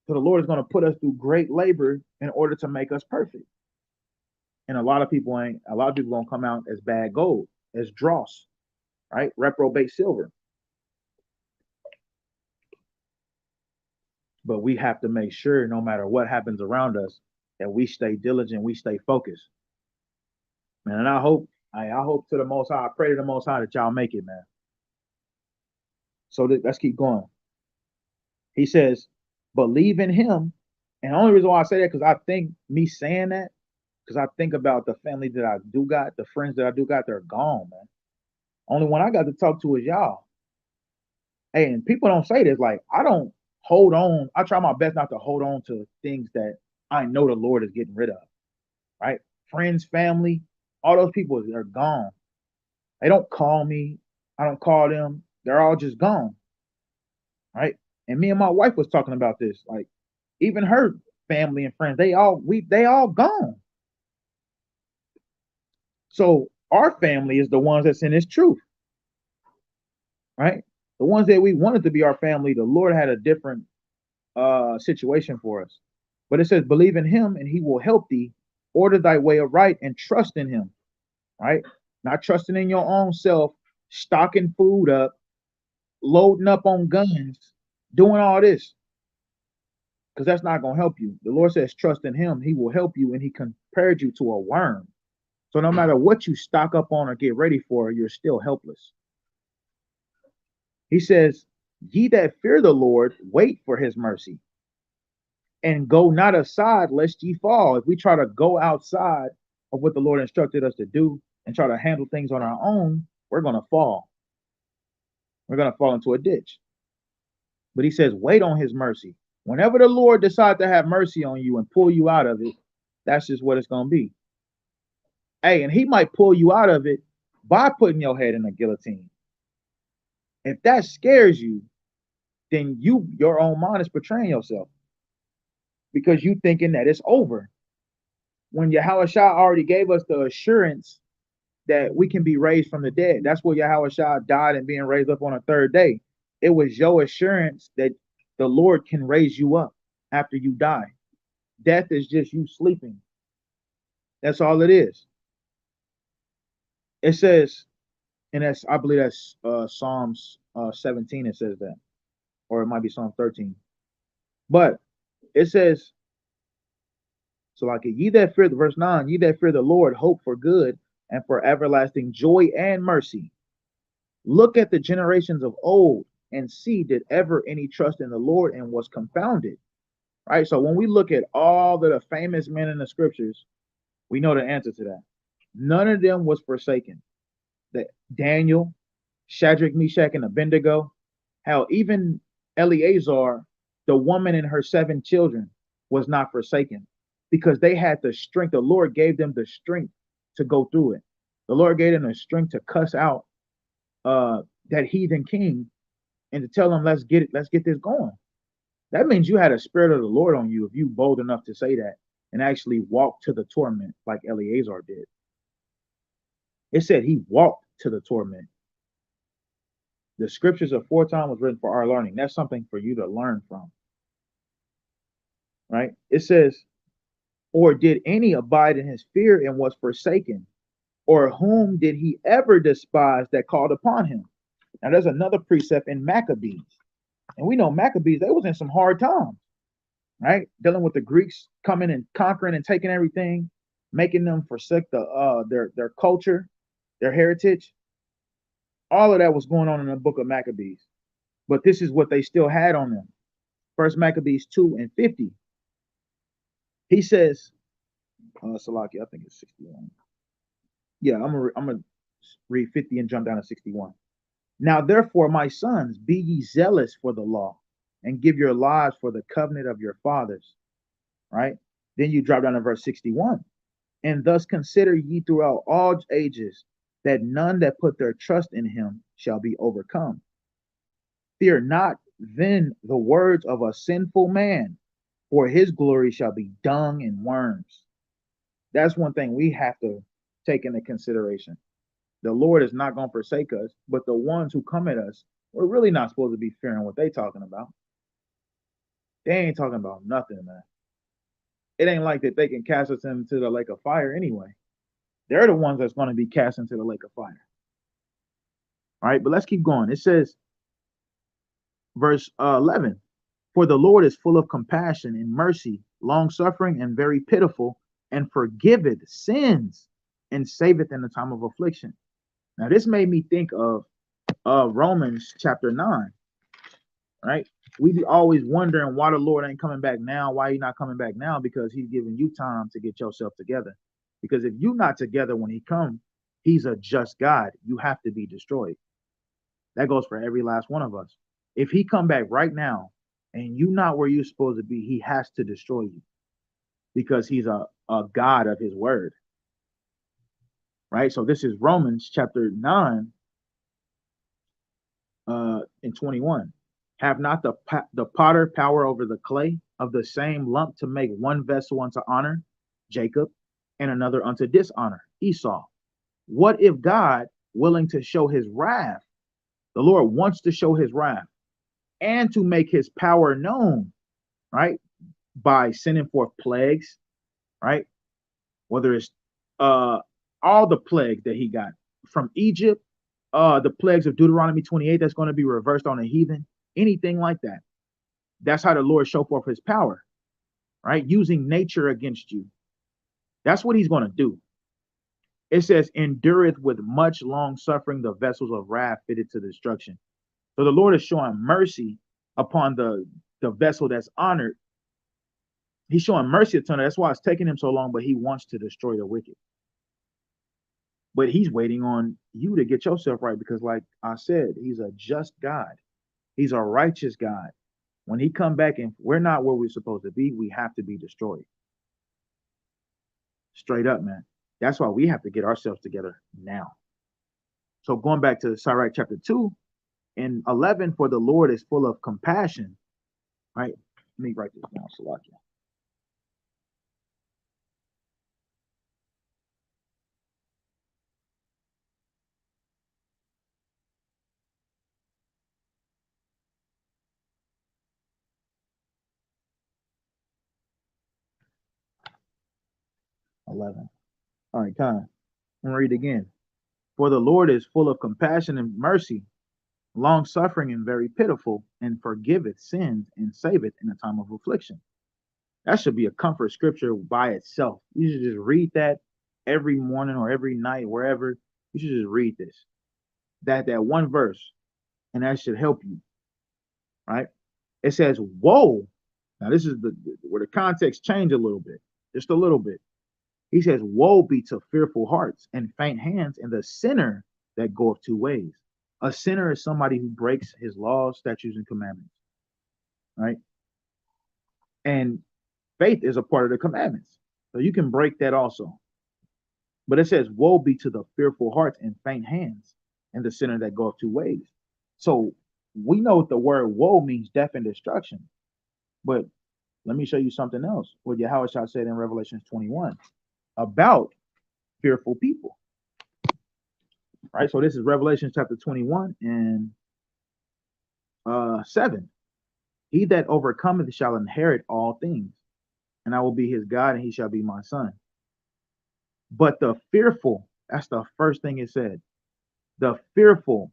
So the Lord is going to put us through great labor in order to make us perfect. And a lot of people gonna come out as bad gold, as dross, right? Reprobate silver. But we have to make sure, no matter what happens around us, that we stay diligent, we stay focused. Man, and I hope to the Most High, I pray to the Most High that y'all make it, man. So let's keep going. He says, believe in him. And the only reason why I say that, because I think me saying that, because I think about the family that I do got, the friends that I do got, they're gone, man. Only one I got to talk to is y'all. Hey, and people don't say this, like, I don't hold on. I try my best not to hold on to things that I know the Lord is getting rid of, right? Friends, family, all those people are gone. They don't call me. I don't call them. They're all just gone, right? And me and my wife was talking about this. Like, even her family and friends, they all gone. So our family is the ones that's in this truth, right? The ones that we wanted to be our family, the Lord had a different situation for us. But it says, believe in him and he will help thee, order thy way aright and trust in him, right? Not trusting in your own self, stocking food up, loading up on guns, doing all this. because that's not going to help you. The Lord says, trust in him. He will help you. And he compared you to a worm. So no matter what you stock up on or get ready for, you're still helpless. He says, ye that fear the Lord, wait for his mercy and go not aside lest ye fall. If we try to go outside of what the Lord instructed us to do and try to handle things on our own, we're going to fall. We're going to fall into a ditch. But he says, wait on his mercy. Whenever the Lord decides to have mercy on you and pull you out of it, that's just what it's going to be. Hey, and he might pull you out of it by putting your head in a guillotine. If that scares you, then your own mind is betraying yourself because you thinking that it's over. When Yahushua already gave us the assurance that we can be raised from the dead. That's what Yahushua died and being raised up on a third day. It was your assurance that the Lord can raise you up after you die. Death is just you sleeping. That's all it is. It says, and that's, I believe that's Psalms 17, it says that. Or it might be Psalm 13. But it says, so like ye that fear, verse 9, ye that fear the Lord, hope for good and for everlasting joy and mercy. Look at the generations of old and see, did ever any trust in the Lord and was confounded? Right? So when we look at all the famous men in the scriptures, we know the answer to that. None of them was forsaken. That Daniel, Shadrach, Meshach, and Abednego, hell, even Eleazar, the woman and her 7 children, was not forsaken because they had the strength. The Lord gave them the strength to go through it. The Lord gave them the strength to cuss out that heathen king and to tell them, let's get this going. That means you had a spirit of the Lord on you if you bold enough to say that and actually walk to the torment like Eleazar did. It said he walked to the torment. The scriptures aforetime was written for our learning. That's something for you to learn from. Right? It says, or did any abide in his fear and was forsaken? Or whom did he ever despise that called upon him? Now there's another precept in Maccabees. And we know Maccabees, they was in some hard times, right? Dealing with the Greeks coming and conquering and taking everything, making them forsake their culture, their heritage. All of that was going on in the book of Maccabees. But this is what they still had on them. First Maccabees 2:50. He says, Salaki, I think it's 61. Yeah, I'm gonna read 50 and jump down to 61. Now, therefore, my sons, be ye zealous for the law and give your lives for the covenant of your fathers. Right? Then you drop down to verse 61. And thus consider ye throughout all ages that none that put their trust in him shall be overcome. Fear not then the words of a sinful man, for his glory shall be dung and worms. That's one thing we have to take into consideration. The Lord is not going to forsake us, but the ones who come at us, we're really not supposed to be fearing what they talking about. They ain't talking about nothing, man. It ain't like that they can cast us into the lake of fire anyway. They're the ones that's going to be cast into the lake of fire. All right, but let's keep going. It says, verse 11, for the Lord is full of compassion and mercy, long-suffering and very pitiful, and forgiveth sins and saveth in the time of affliction. Now, this made me think of Romans chapter 9, right? We be always wondering why the Lord ain't coming back now, why he not coming back now, because he's giving you time to get yourself together. Because if you're not together when he comes, he's a just God. You have to be destroyed. That goes for every last one of us. If he come back right now and you not where you're supposed to be, he has to destroy you because he's a God of his word. Right? So this is Romans chapter 9 and 21. Have not the potter power over the clay of the same lump to make one vessel unto honor, Jacob, and another unto dishonor, Esau? What if God, willing to show his wrath, the Lord wants to show his wrath and to make his power known, right, by sending forth plagues, right? Whether it's all the plagues that he got from Egypt, the plagues of Deuteronomy 28 that's going to be reversed on the heathen, anything like that. That's how the Lord show forth his power, right? Using nature against you. That's what he's going to do. It says, endureth with much long suffering the vessels of wrath fitted to destruction. So the Lord is showing mercy upon the vessel that's honored. He's showing mercy upon it. That's why it's taking him so long, but he wants to destroy the wicked. But he's waiting on you to get yourself right because, like I said, he's a just God. He's a righteous God. When he come back and we're not where we're supposed to be, we have to be destroyed. Straight up, man. That's why we have to get ourselves together now. So going back to Sirach chapter 2 and 11, for the Lord is full of compassion, right? Let me write this down, Salakia. Eleven. All right, time. I'm gonna read it again. For the Lord is full of compassion and mercy, long suffering and very pitiful, and forgiveth sins and saveth in a time of affliction. That should be a comfort scripture by itself. You should just read that every morning or every night, wherever. You should just read this. That one verse, and that should help you, right? It says, "Woe." Now this is the where the context change a little bit, just a little bit. He says, "Woe be to fearful hearts and faint hands, and the sinner that goeth two ways." A sinner is somebody who breaks his laws, statutes, and commandments, right? And faith is a part of the commandments. So you can break that also. But it says, "Woe be to the fearful hearts and faint hands, and the sinner that goeth two ways." So we know what the word woe means, death and destruction. But let me show you something else. What Yahweh said in Revelation 21 about fearful people. Right? So this is Revelation chapter 21 and 7. He that overcometh shall inherit all things, and I will be his God, and he shall be my son. But the fearful, that's the first thing it said. The fearful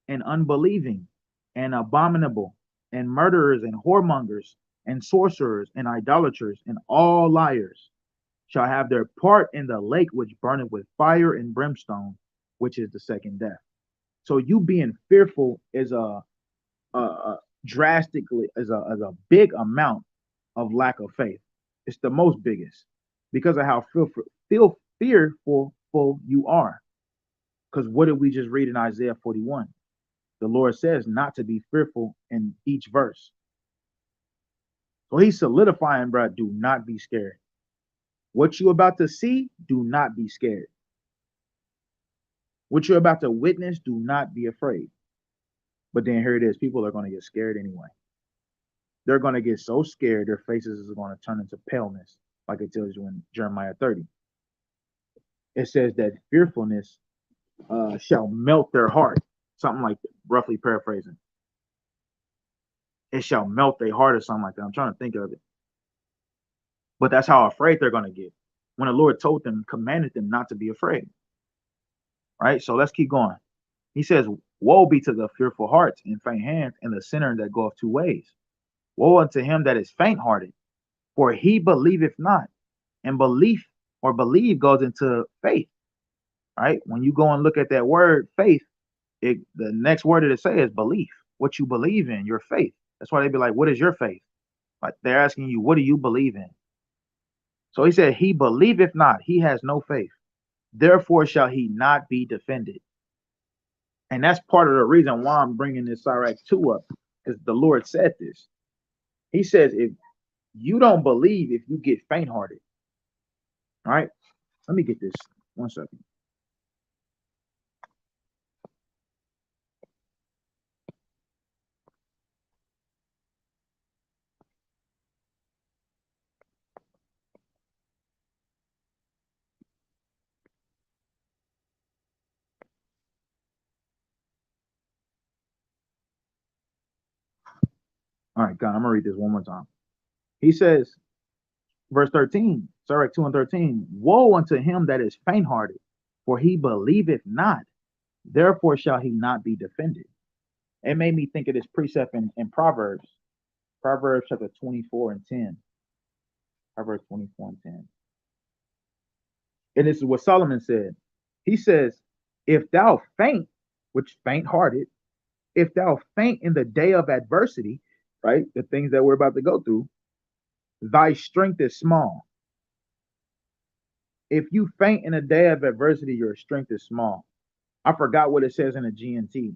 and unbelieving and abominable and murderers and whoremongers and sorcerers and idolaters and all liars shall have their part in the lake which burneth with fire and brimstone, which is the second death. So you being fearful is a drastically is a big amount of lack of faith. It's the most biggest because of how fearful you are. Because what did we just read in Isaiah 41? The Lord says not to be fearful in each verse. So he's solidifying, bro, do not be scared. What you're about to see, do not be scared. What you're about to witness, do not be afraid. But then here it is. People are going to get scared anyway. They're going to get so scared, their faces are going to turn into paleness, like it tells you in Jeremiah 30. It says that fearfulness shall melt their heart. Something like that, roughly paraphrasing. It shall melt their heart or something like that. I'm trying to think of it. But that's how afraid they're going to get. When the Lord told them, commanded them not to be afraid. Right? So let's keep going. He says, woe be to the fearful hearts and faint hands and the sinner that goeth two ways. Woe unto him that is faint hearted, for he believeth not. And belief or believe goes into faith. Right? When you go and look at that word faith, the next word that it says is belief. What you believe in, your faith. That's why they be like, what is your faith? Like they're asking you, what do you believe in? So he said, he believeth not, he has no faith. Therefore shall he not be defended. And that's part of the reason why I'm bringing this Sirach 2 up, because the Lord said this. He says, if you don't believe, if you get faint-hearted, all right? Let me get this. 1 second. All right, God, I'm going to read this one more time. He says, verse 13, Sirach 2 and 13, woe unto him that is faint-hearted, for he believeth not, therefore shall he not be defended. It made me think of this precept in Proverbs. Proverbs chapter 24 and 10. Proverbs 24 and 10. And this is what Solomon said. He says, if thou faint, which faint hearted, if thou faint in the day of adversity, right? The things that we're about to go through, thy strength is small. If you faint in a day of adversity, your strength is small. I forgot what it says in the GNT.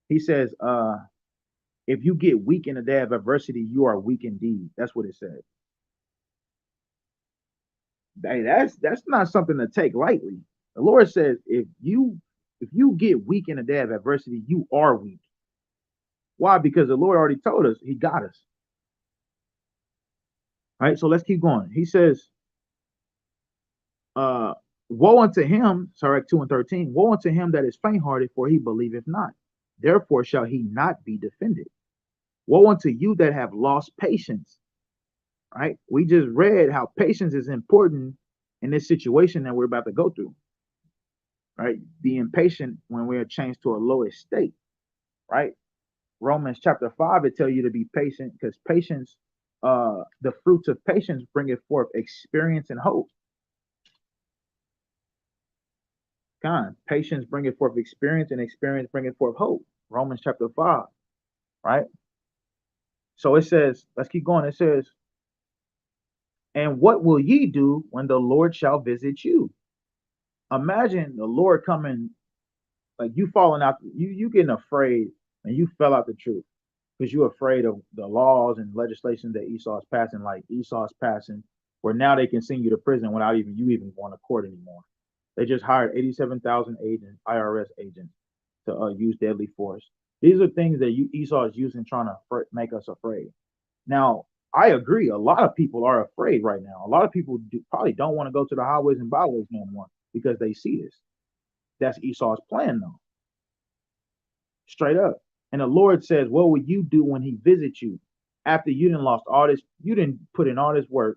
He says, if you get weak in a day of adversity, you are weak indeed. That's what it says. Hey, that's not something to take lightly. The Lord says, if you get weak in a day of adversity, you are weak. Why? Because the Lord already told us He got us. All right, so let's keep going. He says, woe unto him, Sirach 2 and 13, woe unto him that is faint-hearted, for he believeth not. Therefore shall he not be defended. Woe unto you that have lost patience. Right? We just read how patience is important in this situation that we're about to go through. Right? Being patient when we are changed to a lower state. Right? Romans chapter 5, it tells you to be patient because patience, the fruits of patience bringeth forth experience and hope. Patience bringeth forth experience, and experience bringeth forth hope. Romans chapter 5, right? So it says, let's keep going. It says, and what will ye do when the Lord shall visit you? Imagine the Lord coming, like you falling out, you getting afraid, and you fell out the truth because you're afraid of the laws and legislation that Esau's passing, like Esau's passing, where now they can send you to prison without you even going to court anymore. They just hired 87,000 agents, IRS agents, to use deadly force. These are things that Esau is using trying to make us afraid. Now, I agree. A lot of people are afraid right now. A lot of people probably don't want to go to the highways and byways no more because they see this. That's Esau's plan, though. Straight up. And the Lord says, what will you do when he visits you after you didn't lost all this, you didn't put in all this work,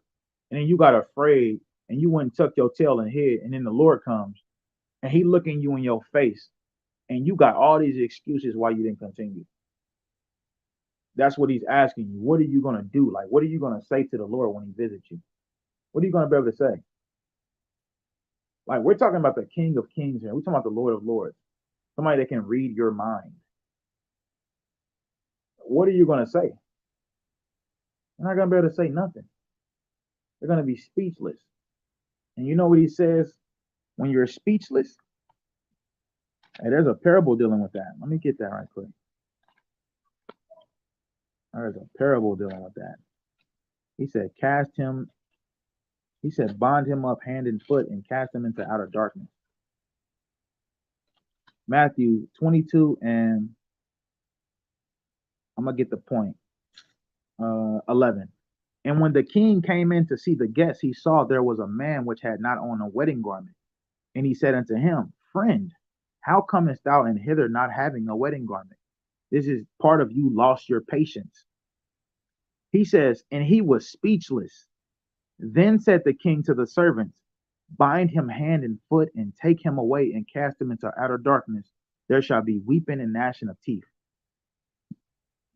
and then you got afraid and you went and tucked your tail and hid, and then the Lord comes and he looking you in your face and you got all these excuses why you didn't continue. That's what he's asking you. What are you going to do? Like, what are you going to say to the Lord when he visits you? What are you going to be able to say? Like, we're talking about the King of Kings here. We're talking about the Lord of Lords. Somebody that can read your mind. What are you going to say? You're not going to be able to say nothing. They're going to be speechless. And you know what he says when you're speechless? Hey, there's a parable dealing with that. Let me get that right quick. There's a parable dealing with that. He said, bond him up hand and foot and cast him into outer darkness. Matthew 22 and I'm going to get the point. 11. And when the king came in to see the guests, he saw there was a man which had not on a wedding garment. And he said unto him, Friend, how comest thou in hither not having a wedding garment? This is part of you lost your patience. He says, and he was speechless. Then said the king to the servants, Bind him hand and foot and take him away and cast him into outer darkness. There shall be weeping and gnashing of teeth.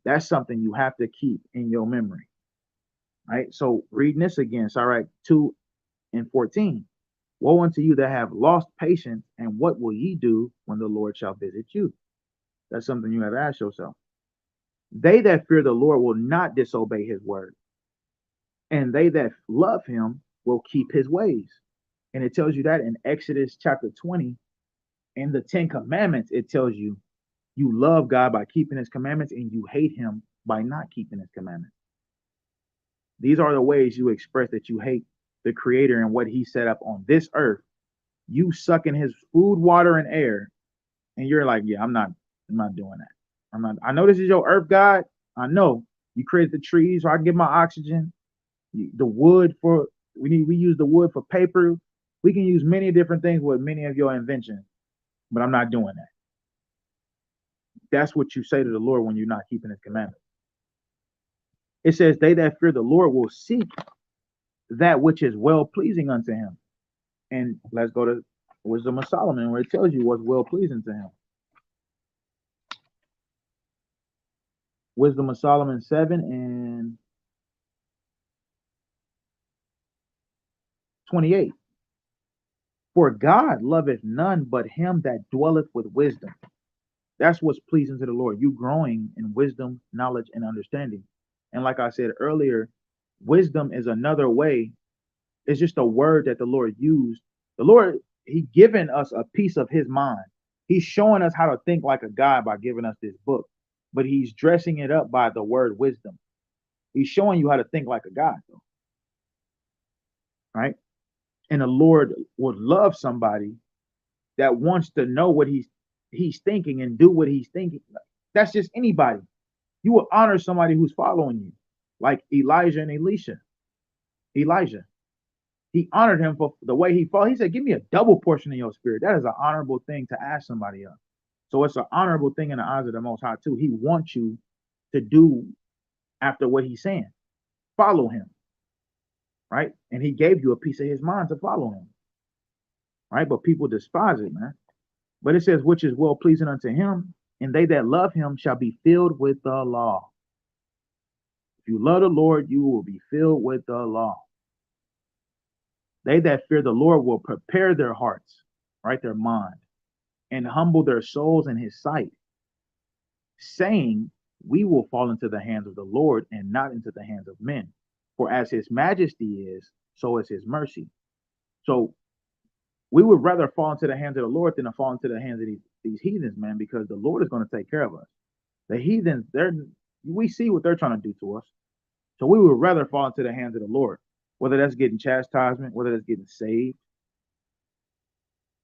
That's something you have to keep in your memory. Right? So reading this again, Sirach 2 and 14. Woe unto you that have lost patience, and what will ye do when the Lord shall visit you? That's something you have to ask yourself. They that fear the Lord will not disobey his word, and they that love him will keep his ways. And it tells you that in Exodus chapter 20, in the 10 commandments, it tells you you love God by keeping his commandments and you hate him by not keeping his commandments. These are the ways you express that you hate the creator and what he set up on this earth. You sucking his food, water, and air, and you're like, yeah, I'm not doing that. I know this is your earth God. I know you created the trees so I can get my oxygen. The wood we use the wood for paper. We can use many different things with many of your inventions, but I'm not doing that. That's what you say to the Lord when you're not keeping his commandments. It says, they that fear the Lord will seek that which is well pleasing unto him. And let's go to Wisdom of Solomon, where it tells you what's well pleasing to him. Wisdom of Solomon 7 and 28. For God loveth none but him that dwelleth with wisdom. That's what's pleasing to the Lord. You growing in wisdom, knowledge, and understanding. And like I said earlier, wisdom is another way. It's just a word that the Lord used. The Lord, He given us a piece of His mind. He's showing us how to think like a God by giving us this book, but He's dressing it up by the word wisdom. He's showing you how to think like a God, though, right? And the Lord would love somebody that wants to know what he's thinking and do what he's thinking. That's just anybody. You will honor somebody who's following you, like Elijah and Elisha. Elijah, he honored him for the way he fought. He said, "Give me a double portion of your spirit." That is an honorable thing to ask somebody of. So it's an honorable thing in the eyes of the Most High too. He wants you to do after what he's saying. Follow him, right? And he gave you a piece of his mind to follow him, right? But people despise it, man. But it says, which is well pleasing unto him, and they that love him shall be filled with the law. If you love the Lord, you will be filled with the law. They that fear the Lord will prepare their hearts, right, their mind, and humble their souls in his sight, saying, we will fall into the hands of the Lord and not into the hands of men. For as his majesty is, so is his mercy. So we would rather fall into the hands of the Lord than to fall into the hands of these heathens, man, because the Lord is going to take care of us. The heathens, we see what they're trying to do to us. So we would rather fall into the hands of the Lord, whether that's getting chastisement, whether that's getting saved,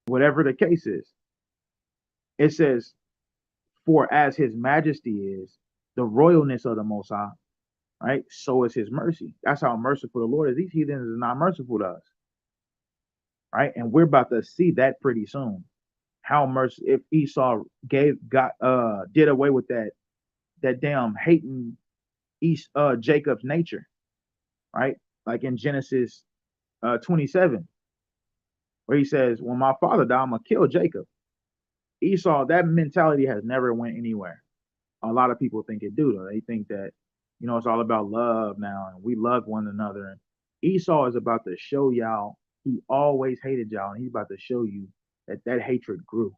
whatever the case is. It says, for as his majesty is, the royalness of the Most High, right? So is his mercy. That's how merciful the Lord is. These heathens is not merciful to us, right? And we're about to see that pretty soon. How mercy if Esau did away with that damn hating Jacob's nature, right? Like in Genesis 27, where he says, when my father died, I'm gonna kill Jacob. Esau, that mentality has never went anywhere. A lot of people think it do, though. They think that, it's all about love now and we love one another. And Esau is about to show y'all he always hated y'all, and he's about to show you that hatred grew.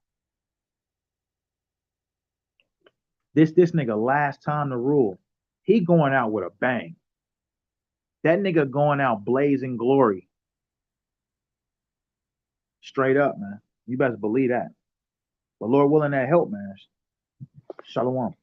This nigga last time to rule, he going out with a bang. That nigga going out blazing glory. Straight up, man. You best believe that. But Lord willing, that help, man. Shalom.